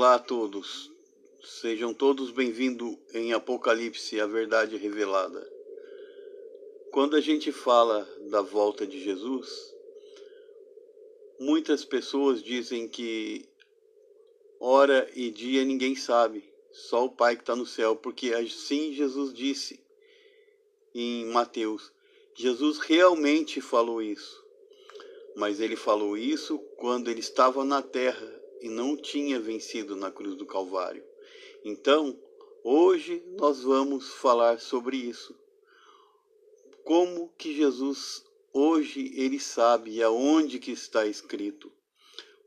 Olá a todos, sejam todos bem-vindos em Apocalipse, a verdade revelada. Quando a gente fala da volta de Jesus, muitas pessoas dizem que hora e dia ninguém sabe, só o Pai que está no céu, porque assim Jesus disse em Mateus. Jesus realmente falou isso, mas ele falou isso quando ele estava na terra e não tinha vencido na cruz do Calvário. Então, hoje nós vamos falar sobre isso. Como que Jesus, hoje, ele sabe aonde que está escrito.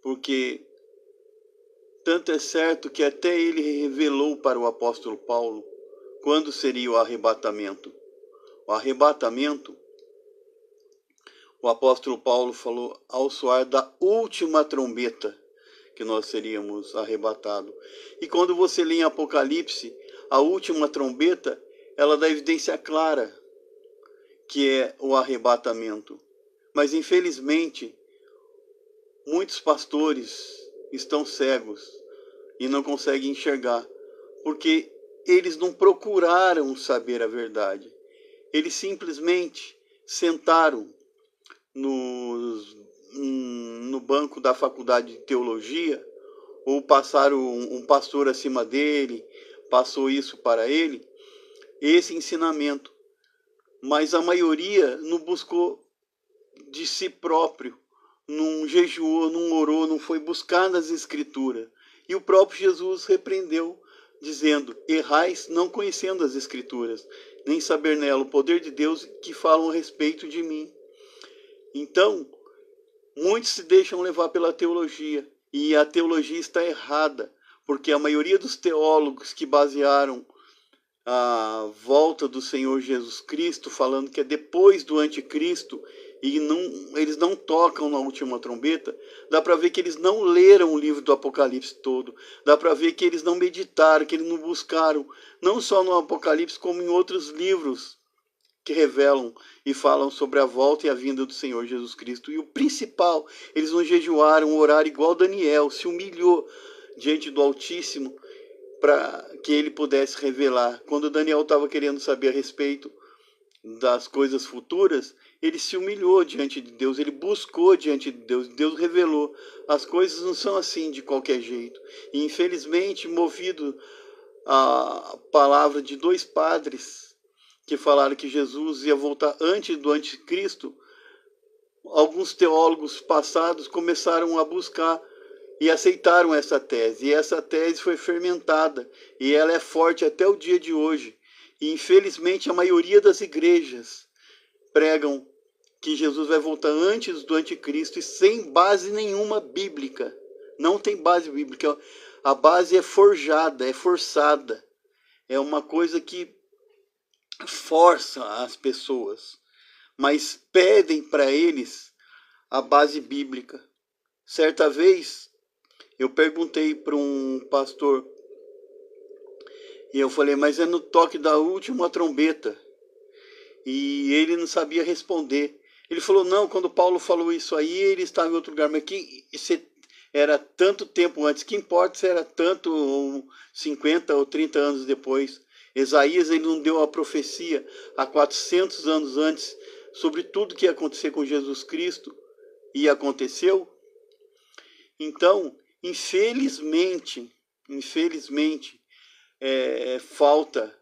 Porque tanto é certo que até ele revelou para o apóstolo Paulo quando seria o arrebatamento. O arrebatamento, o apóstolo Paulo falou ao soar da última trombeta, que nós seríamos arrebatados. E quando você lê em Apocalipse, a última trombeta, ela dá evidência clara que é o arrebatamento. Mas infelizmente, muitos pastores estão cegos e não conseguem enxergar, porque eles não procuraram saber a verdade. Eles simplesmente sentaram no banco da faculdade de teologia, ou passaram um pastor acima dele, passou isso para ele, esse ensinamento. Mas a maioria não buscou de si próprio, não jejuou, não orou, não foi buscar nas Escrituras. E o próprio Jesus repreendeu, dizendo: errais não conhecendo as Escrituras, nem saber nela o poder de Deus que falam a respeito de mim. Então, muitos se deixam levar pela teologia, e a teologia está errada, porque a maioria dos teólogos que basearam a volta do Senhor Jesus Cristo, falando que é depois do anticristo, e eles não tocam na última trombeta, dá para ver que eles não leram o livro do Apocalipse todo, dá para ver que eles não meditaram, que eles não buscaram, não só no Apocalipse, como em outros livros que revelam e falam sobre a volta e a vinda do Senhor Jesus Cristo. E o principal, eles não jejuaram, oraram igual Daniel, se humilhou diante do Altíssimo, para que ele pudesse revelar. Quando Daniel estava querendo saber a respeito das coisas futuras, ele se humilhou diante de Deus, ele buscou diante de Deus, Deus revelou. As coisas não são assim de qualquer jeito. E infelizmente, movido a palavra de dois padres que falaram que Jesus ia voltar antes do anticristo, alguns teólogos passados começaram a buscar e aceitaram essa tese. E essa tese foi fermentada. E ela é forte até o dia de hoje. E infelizmente a maioria das igrejas pregam que Jesus vai voltar antes do anticristo e sem base nenhuma bíblica. Não tem base bíblica. A base é forjada, é forçada. É uma coisa que força as pessoas. Mas pedem para eles a base bíblica. Certa vez, eu perguntei para um pastor, e eu falei, mas é no toque da última trombeta. E ele não sabia responder. Ele falou, não, quando Paulo falou isso aí, ele estava em outro lugar. Mas que era tanto tempo antes, que importa se era tanto, ou 50 ou 30 anos depois. Isaías, ele não deu a profecia há 400 anos antes sobre tudo que ia acontecer com Jesus Cristo, e aconteceu. Então, infelizmente, falta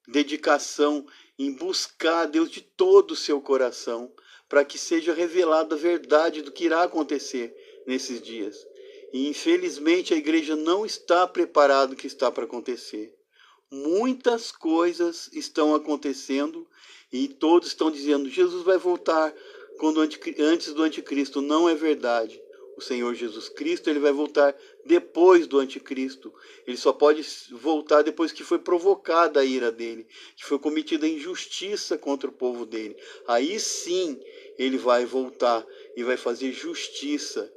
dedicação em buscar a Deus de todo o seu coração, para que seja revelada a verdade do que irá acontecer nesses dias. E infelizmente a igreja não está preparada do que está para acontecer. Muitas coisas estão acontecendo e todos estão dizendo: Jesus vai voltar antes do anticristo. Não é verdade. O Senhor Jesus Cristo, ele vai voltar depois do anticristo. Ele só pode voltar depois que foi provocada a ira dele, que foi cometida injustiça contra o povo dele. Aí sim ele vai voltar e vai fazer justiça.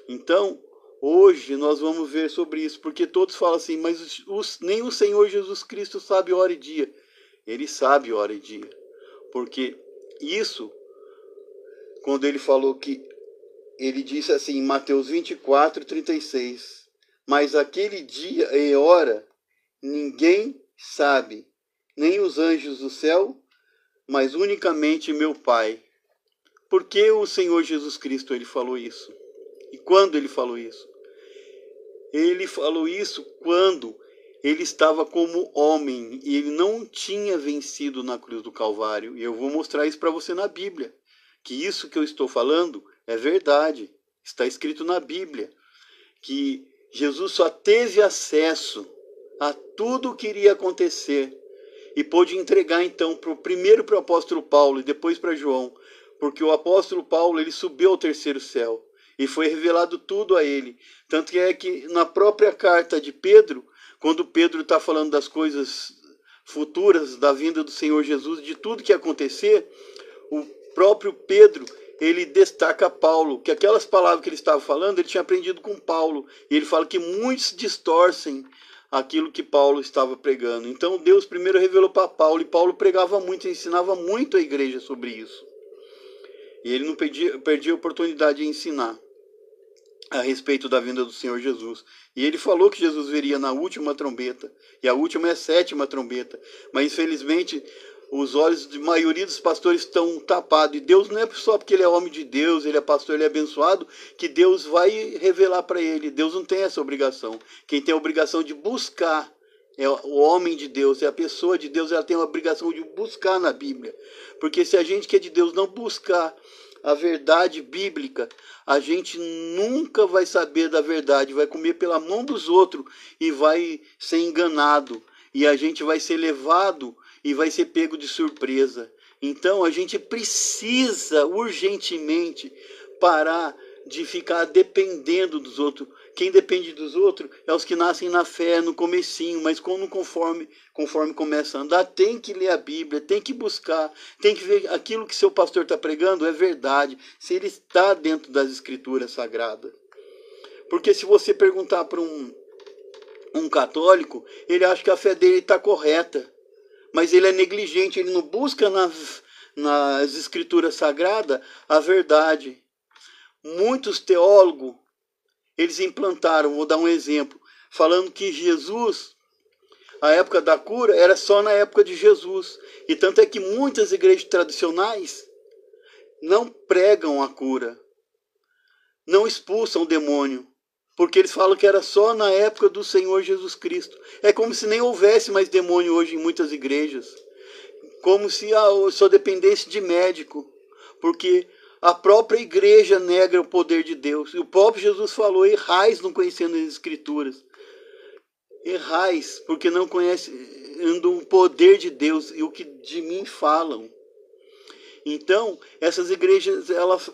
Então, hoje nós vamos ver sobre isso, porque todos falam assim, mas nem o Senhor Jesus Cristo sabe hora e dia. Ele sabe hora e dia. Porque isso, quando ele falou que ele disse assim em Mateus 24, 36, mas aquele dia e hora ninguém sabe, nem os anjos do céu, mas unicamente meu Pai. Por que o Senhor Jesus Cristo ele falou isso? E quando ele falou isso? Ele falou isso quando ele estava como homem e ele não tinha vencido na cruz do Calvário. E eu vou mostrar isso para você na Bíblia, que isso que eu estou falando é verdade. Está escrito na Bíblia que Jesus só teve acesso a tudo o que iria acontecer e pôde entregar então primeiro para o apóstolo Paulo e depois para João, porque o apóstolo Paulo ele subiu ao terceiro céu e foi revelado tudo a ele. Tanto que é que na própria carta de Pedro, quando Pedro está falando das coisas futuras da vinda do Senhor Jesus, de tudo que ia acontecer, o próprio Pedro ele destaca Paulo, que aquelas palavras que ele estava falando, ele tinha aprendido com Paulo. E ele fala que muitos distorcem aquilo que Paulo estava pregando. Então Deus primeiro revelou para Paulo, e Paulo pregava muito, ensinava muito a igreja sobre isso. E ele não perdia a oportunidade de ensinar a respeito da vinda do Senhor Jesus. E ele falou que Jesus viria na última trombeta, e a última é a sétima trombeta. Mas infelizmente os olhos de maioria dos pastores estão tapados. E Deus não é só porque ele é homem de Deus, ele é pastor, ele é abençoado, que Deus vai revelar para ele. Deus não tem essa obrigação. Quem tem a obrigação de buscar é o homem de Deus, é a pessoa de Deus, ela tem a obrigação de buscar na Bíblia. Porque se a gente que é de Deus não buscar a verdade bíblica, a gente nunca vai saber da verdade, vai comer pela mão dos outros e vai ser enganado. E a gente vai ser levado e vai ser pego de surpresa. Então a gente precisa urgentemente parar de ficar dependendo dos outros. Quem depende dos outros é os que nascem na fé, no comecinho, mas conforme começa a andar, tem que ler a Bíblia, tem que buscar, tem que ver aquilo que seu pastor está pregando é verdade, se ele está dentro das Escrituras Sagradas. Porque se você perguntar para um católico, ele acha que a fé dele está correta, mas ele é negligente, ele não busca nas Escrituras Sagradas a verdade. Muitos teólogos, eles implantaram, vou dar um exemplo, falando que Jesus, a época da cura, era só na época de Jesus. E tanto é que muitas igrejas tradicionais não pregam a cura, não expulsam o demônio, porque eles falam que era só na época do Senhor Jesus Cristo. É como se nem houvesse mais demônio hoje em muitas igrejas. Como se só dependesse de médico, porque a própria igreja nega o poder de Deus. E o próprio Jesus falou, errais não conhecendo as Escrituras. Errais, porque não conhecem o poder de Deus e o que de mim falam. Então, essas igrejas,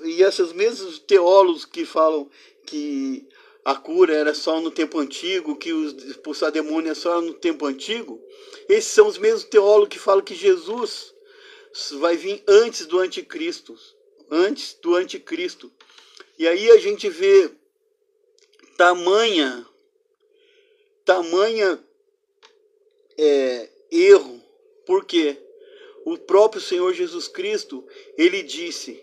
e esses mesmos teólogos que falam que a cura era só no tempo antigo, que expulsar demônio é só no tempo antigo, esses são os mesmos teólogos que falam que Jesus vai vir antes do anticristo. Antes do anticristo. E aí a gente vê tamanha erro. Por quê? O próprio Senhor Jesus Cristo, ele disse,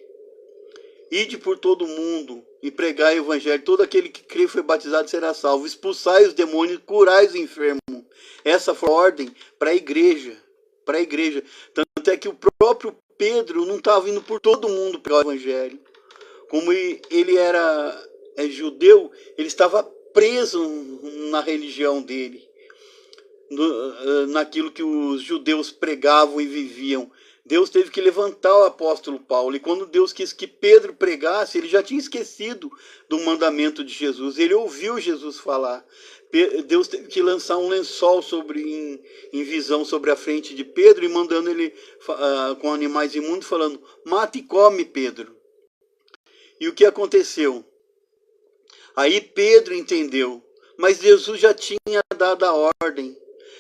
ide por todo mundo e pregai o evangelho, todo aquele que crê e foi batizado será salvo, expulsai os demônios, curai os enfermos. Essa foi a ordem para a igreja, tanto é que o próprio Pedro não estava indo por todo mundo pregar o evangelho. Como ele era judeu, ele estava preso na religião dele, naquilo que os judeus pregavam e viviam. Deus teve que levantar o apóstolo Paulo, e quando Deus quis que Pedro pregasse, ele já tinha esquecido do mandamento de Jesus, ele ouviu Jesus falar. Deus teve que lançar um lençol em visão sobre a frente de Pedro, e mandando ele com animais imundos, falando, mata e come, Pedro. E o que aconteceu? Aí Pedro entendeu, mas Jesus já tinha dado a ordem.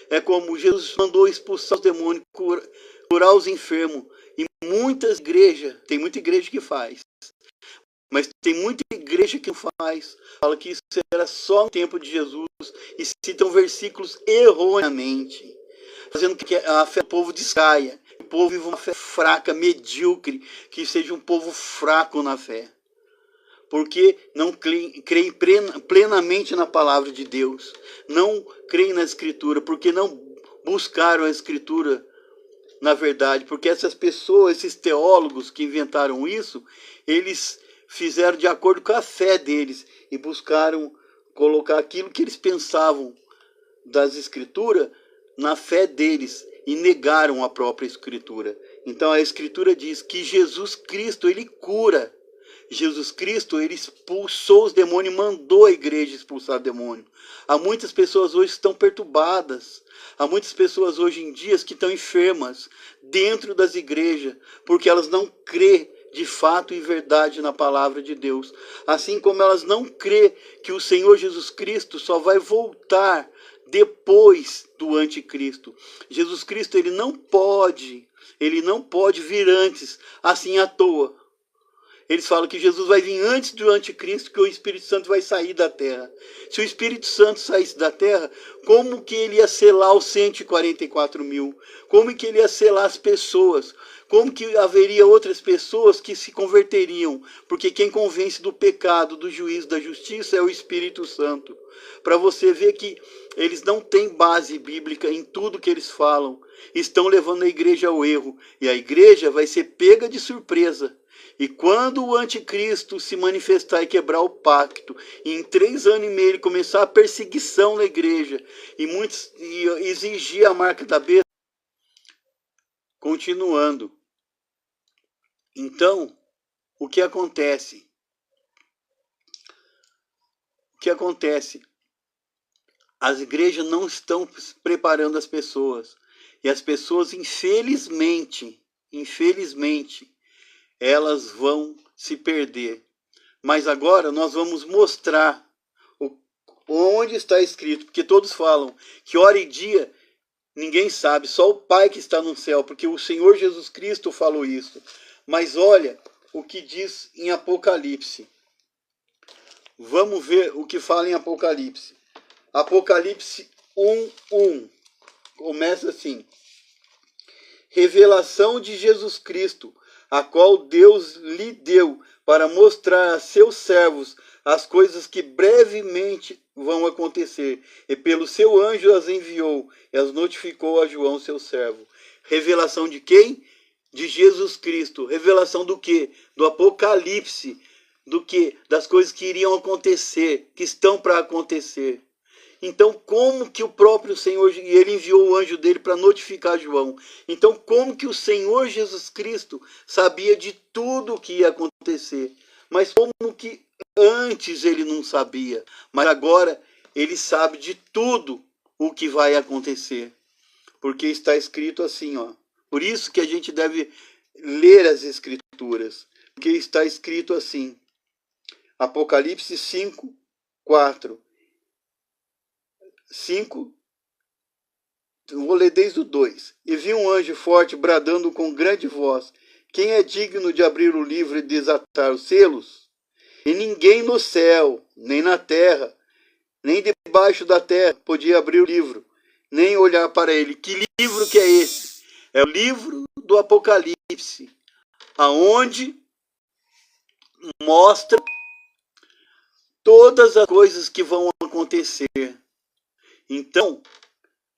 É como Jesus mandou expulsar os demônios, curar os enfermos. E muitas igrejas, tem muita igreja que faz, mas tem muita igreja que não faz. Fala que isso era só no tempo de Jesus e citam versículos erroneamente, fazendo que a fé do povo descaia. O povo viva uma fé fraca, medíocre, que seja um povo fraco na fé. porque não creem plenamente na palavra de Deus, não creem na Escritura, porque não buscaram a Escritura na verdade, porque essas pessoas, esses teólogos que inventaram isso, eles fizeram de acordo com a fé deles e buscaram colocar aquilo que eles pensavam das Escrituras na fé deles e negaram a própria Escritura. Então a Escritura diz que Jesus Cristo, ele cura. Jesus Cristo, ele expulsou os demônios e mandou a igreja expulsar demônio. Há muitas pessoas hoje que estão perturbadas. Há muitas pessoas hoje em dia que estão enfermas dentro das igrejas, porque elas não crêem de fato e verdade na palavra de Deus. Assim como elas não crêem que o Senhor Jesus Cristo só vai voltar depois do anticristo. Jesus Cristo, ele não pode vir antes, assim à toa. Eles falam que Jesus vai vir antes do anticristo, que o Espírito Santo vai sair da terra. Se o Espírito Santo saísse da terra, como que ele ia selar os 144 mil? Como que ele ia selar as pessoas? Como que haveria outras pessoas que se converteriam? Porque quem convence do pecado, do juízo, da justiça é o Espírito Santo. Para você ver que eles não têm base bíblica em tudo que eles falam. Estão levando a igreja ao erro. E a igreja vai ser pega de surpresa. E quando o anticristo se manifestar e quebrar o pacto, e em 3 anos e meio ele começar a perseguição na igreja, e exigir a marca da besta, continuando. Então, o que acontece? As igrejas não estão preparando as pessoas. E as pessoas, infelizmente, elas vão se perder. Mas agora nós vamos mostrar onde está escrito, porque todos falam que hora e dia ninguém sabe, só o Pai que está no céu, porque o Senhor Jesus Cristo falou isso. Mas olha o que diz em Apocalipse. Vamos ver o que fala em Apocalipse. Apocalipse 1:1. Começa assim: revelação de Jesus Cristo, a qual Deus lhe deu para mostrar a seus servos as coisas que brevemente vão acontecer. E pelo seu anjo as enviou e as notificou a João, seu servo. Revelação de quem? De Jesus Cristo. Revelação do quê? Do Apocalipse. Do quê? Das coisas que iriam acontecer, que estão para acontecer. Então, como que o próprio Senhor, e ele enviou o anjo dele para notificar João. Então, como que o Senhor Jesus Cristo sabia de tudo o que ia acontecer? Mas como que antes ele não sabia? Mas agora ele sabe de tudo o que vai acontecer. Porque está escrito assim, ó. Por isso que a gente deve ler as Escrituras. Porque está escrito assim. Apocalipse 5:4. 5, vou ler desde o 2. E vi um anjo forte bradando com grande voz: quem é digno de abrir o livro e desatar os selos? E ninguém no céu, nem na terra, nem debaixo da terra podia abrir o livro, nem olhar para ele. Que livro que é esse? É o livro do Apocalipse, aonde mostra todas as coisas que vão acontecer. Então,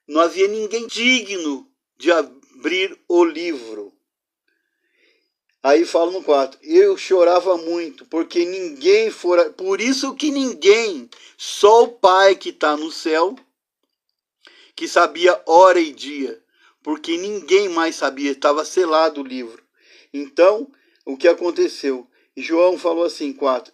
não havia ninguém digno de abrir o livro. Aí fala no 4, eu chorava muito, porque ninguém fora... Por isso que ninguém, só o Pai que está no céu, que sabia hora e dia, porque ninguém mais sabia, estava selado o livro. Então, o que aconteceu? João falou assim, 4,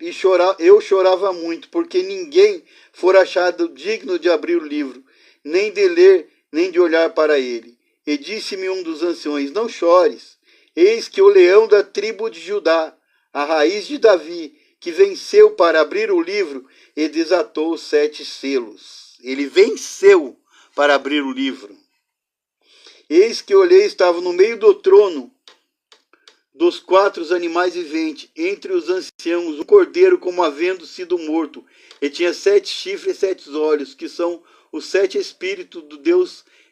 eu chorava muito, porque ninguém for achado digno de abrir o livro, nem de ler, nem de olhar para ele. E disse-me um dos anciões, não chores, eis que o leão da tribo de Judá, a raiz de Davi, que venceu para abrir o livro e desatou os 7 selos. Ele venceu para abrir o livro. Eis que olhei, estava no meio do trono, dos 4 animais viventes, entre os anciãos, um cordeiro como havendo sido morto, e tinha 7 chifres e 7 olhos, que são os 7 espíritos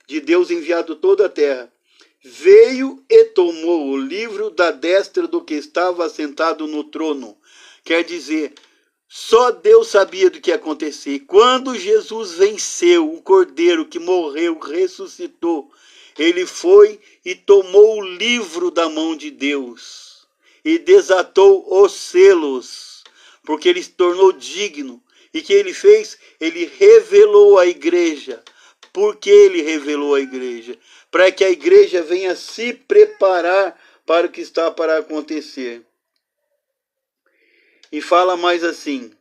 de Deus enviado a toda a terra. Veio e tomou o livro da destra do que estava assentado no trono. Quer dizer, só Deus sabia do que ia acontecer. Quando Jesus venceu, o Cordeiro que morreu, ressuscitou, ele foi e tomou o livro da mão de Deus e desatou os selos, porque ele se tornou digno. E o que ele fez? Ele revelou a igreja. Por que ele revelou a igreja? Para que a igreja venha se preparar para o que está para acontecer. E fala mais assim.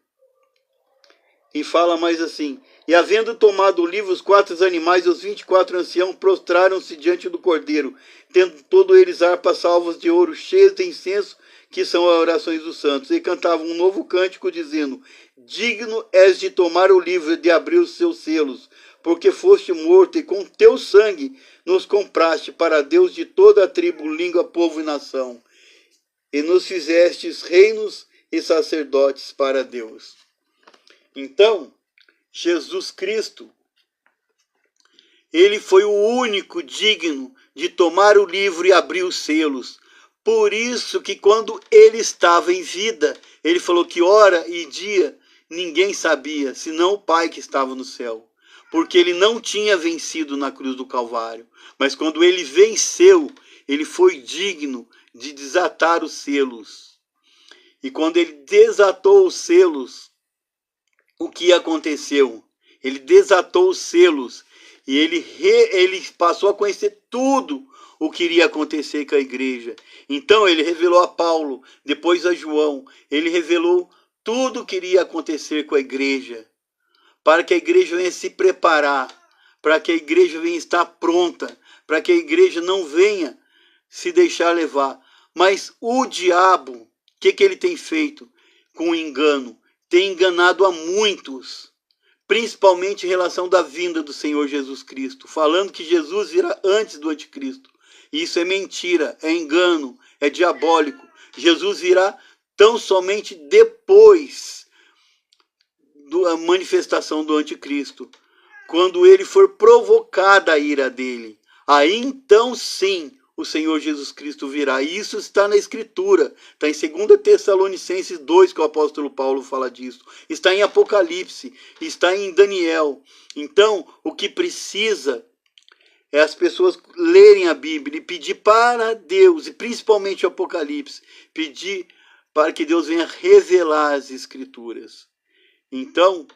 E havendo tomado o livro, os 4 animais e os 24 anciãos prostraram-se diante do Cordeiro, tendo todos eles harpas salvas de ouro, cheias de incenso, que são as orações dos santos. E cantavam um novo cântico, dizendo: digno és de tomar o livro e de abrir os seus selos, porque foste morto e com teu sangue nos compraste para Deus de toda a tribo, língua, povo e nação. E nos fizestes reinos e sacerdotes para Deus. Então, Jesus Cristo, ele foi o único digno de tomar o livro e abrir os selos. Por isso que quando ele estava em vida, ele falou que hora e dia ninguém sabia, senão o Pai que estava no céu. Porque ele não tinha vencido na cruz do Calvário. Mas quando ele venceu, ele foi digno de desatar os selos. E quando ele desatou os selos, o que aconteceu? Ele desatou os selos e ele passou a conhecer tudo o que iria acontecer com a igreja. Então ele revelou a Paulo, depois a João, ele revelou tudo o que iria acontecer com a igreja, para que a igreja venha se preparar, para que a igreja venha estar pronta, para que a igreja não venha se deixar levar. Mas o diabo, o que ele tem feito com o engano? Tem enganado a muitos, principalmente em relação da vinda do Senhor Jesus Cristo, falando que Jesus virá antes do anticristo. Isso é mentira, é engano, é diabólico. Jesus virá tão somente depois da manifestação do anticristo, quando ele for provocada a ira dele. Aí então sim o Senhor Jesus Cristo virá. E isso está na Escritura. Está em 2 Tessalonicenses 2, que o apóstolo Paulo fala disso. Está em Apocalipse. Está em Daniel. Então, o que precisa é as pessoas lerem a Bíblia e pedir para Deus, e principalmente o Apocalipse, pedir para que Deus venha revelar as Escrituras. Então,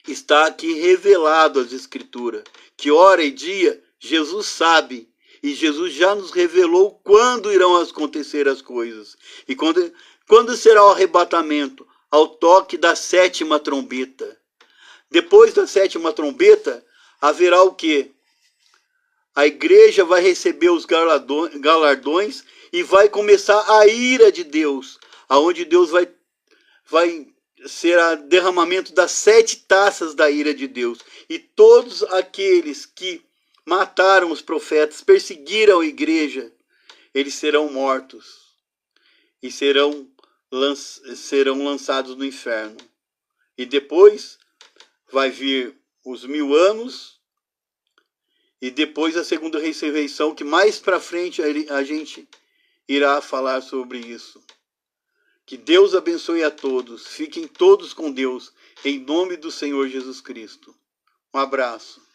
está aqui revelado as Escrituras, que hora e dia Jesus sabe. E Jesus já nos revelou quando irão acontecer as coisas. E quando será o arrebatamento? Ao toque da 7ª trombeta. Depois da 7ª trombeta, haverá o quê? A igreja vai receber os galardões e vai começar a ira de Deus, aonde Deus vai ser o derramamento das 7 taças da ira de Deus. E todos aqueles que mataram os profetas, perseguiram a igreja, eles serão mortos e serão lançados no inferno. E depois vai vir os 1000 anos e depois a segunda ressurreição, que mais para frente a gente irá falar sobre isso. Que Deus abençoe a todos, fiquem todos com Deus, em nome do Senhor Jesus Cristo. Um abraço.